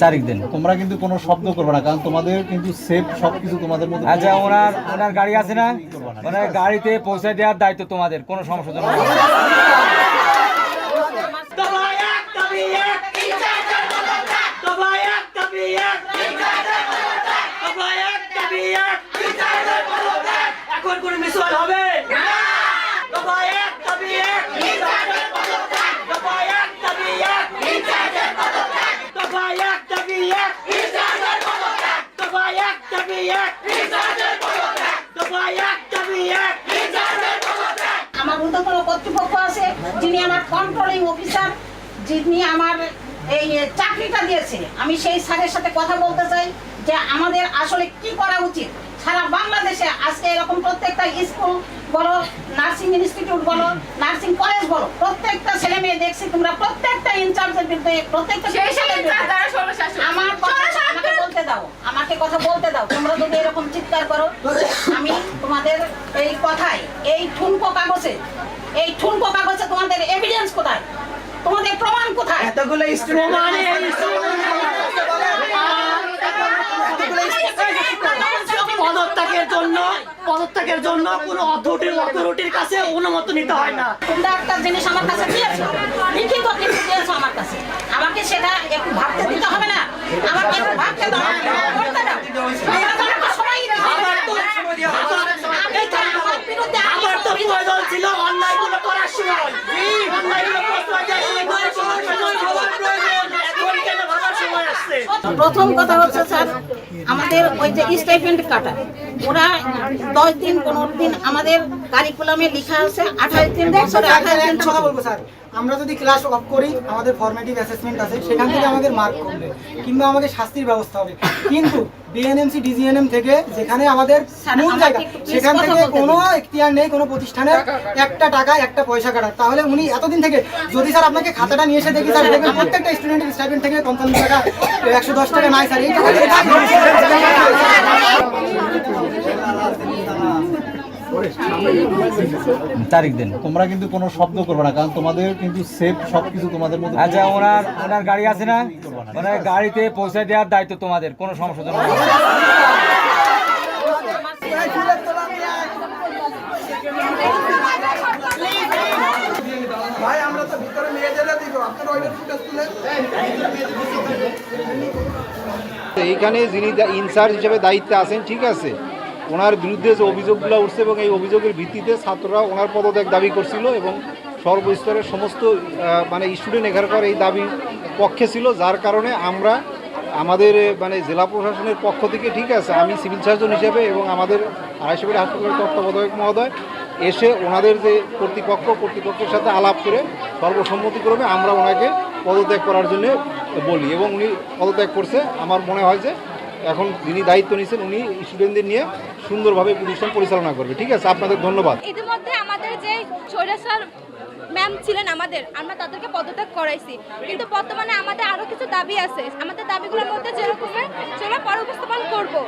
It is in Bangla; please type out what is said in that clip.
তারিখ দেন, তোমরা কিন্তু কোনো শব্দ করবে না, কারণ তোমাদের কিন্তু সেফ সবকিছু তোমাদের মধ্যে। আচ্ছা, ওনার গাড়ি আছে না, ওনার গাড়িতে পৌঁছে দেওয়ার দায়িত্ব তোমাদের, কোনো সমস্যা নেই। এখন কোন মিসওয়াল হবে? আমার ঊর্ধ্বতন কর্তৃপক্ষ আছে, যিনি আমার কন্ট্রোলিং অফিসার, যিনি আমার এই চাকরিটা দিয়েছে। আমি সেই স্যারের সাথে কথা বলতে চাই যে আমাদের আসলে কি করা উচিত। সারা বাংলাদেশে আজকে এরকম প্রত্যেকটা স্কুল বলো, নার্সিং ইনস্টিটিউট বলো, নার্সিং কলেজ বলো, প্রত্যেকটা ছেলে মেয়ে দেখছি তোমরা প্রত্যেকটা ইনচার্জের বিরুদ্ধে, প্রত্যেকটা আমাকে বলতে দাও, আমাকে কথা বলতে দাও। তোমরা যদি এরকম চিৎকার করো, আমি তোমাদের এই কথায়, এই ঠুনকো কাগজে তোমাদের এভিডেন্স কোথায়, তোমাদের প্রমাণ কোথায়? এতগুলো পদত্যাগের জন্য কোন অথরিটির কাছে অনুমতি নিতে হয় না। তোমরা একটা জিনিস আমার কাছে দিয়েছো, লিখিত কিছু দিয়েছো আমার কাছে, আমাকে সেটা একটু ভাবতে দিতে হবে না? আমাকে একটু ভাবতে দাও, করতে দাও। আমার তো প্রয়োজন ছিল অন্যায়গুলো করার সময়, প্রথম কথা হচ্ছে স্যার, আমাদের ওই যে স্টাইপেন্ড কাটা, ওরা 10 দিন 15 দিন আমাদের কারিকুলামে লেখা আছে 28 দিন বছরে 28 দিন। কথা বলবো স্যার, আমরা যদি ক্লাস অফ করি, আমাদের ফরমেটিভ অ্যাসেসমেন্ট আছে, সেখান থেকে আমাদের মার্ক কমবে কিংবা আমাদের শাস্তির ব্যবস্থা হবে। কিন্তু বিএনএমসি ডিজিএনএম থেকে যেখানে আমাদের মূল জায়গা, সেখান থেকে কোনো এখতিয়ার নেই কোনো প্রতিষ্ঠানের একটা টাকা একটা পয়সা কাটার। তাহলে উনি এতদিন থেকে, যদি স্যার আপনাকে খাতাটা নিয়ে এসে দেখি স্যার, দেখবেন প্রত্যেকটা স্টুডেন্টের স্টাইপেন্ড থেকে 55 টাকা 110 টাকা নাই স্যার। এই তারিখ দেন, তোমরা কিন্তু কোনো শব্দ করবে না, কারণ তোমাদের কিন্তু সেফ সবকিছু তোমাদের মধ্যে। আচ্ছা, ওনার গাড়ি আছে না, ওনার গাড়িতে পৌঁছে দেওয়ার দায়িত্ব তোমাদের, কোনো সমস্যা নেই। ভাই আমরা তো ভিতরে নিয়ে যেতে দিব, আপনারা ওইটা ফুটেজ তুলে। এইখানে যিনি ইনচার্জ হিসেবে দায়িত্বে আছেন, ঠিক আছে, ওনার বিরুদ্ধে যে অভিযোগগুলো উঠছে এবং এই অভিযোগের ভিত্তিতে ছাত্ররা ওনার পদত্যাগ দাবি করছিল এবং সর্বস্তরের সমস্ত স্টুডেন্ট এখানকার এই দাবির পক্ষে ছিল, যার কারণে আমরা আমাদের জেলা প্রশাসনের পক্ষ থেকে, ঠিক আছে, আমি সিভিল সার্জন হিসেবে এবং আমাদের আড়াইশোবাড়ি হাসপাতালের তত্ত্বাবধায়ক মহোদয় এসে ওনাদের যে কর্তৃপক্ষের সাথে আলাপ করে সর্বসম্মতিক্রমে আমরা ওনাকে পদত্যাগ করার জন্য বলি এবং উনি পদত্যাগ করছে। আমার মনে হয় যে এখন যিনি দায়িত্ব নিয়েছেন উনি স্টুডেন্টদের নিয়ে সুন্দরভাবে প্রতিষ্ঠান পরিচালনা করবে। ঠিক আছে, আপনাদের ধন্যবাদ। ইতিমধ্যে আমাদের যে স্যার ম্যাম ছিলেন আমরা তাদেরকে পদত্যাগ করাইছি, কিন্তু বর্তমানে আমাদের আরো কিছু দাবি আছে। আমাদের দাবিগুলোর মধ্যে যেরকম সেটা পরে উপস্থাপন করবো।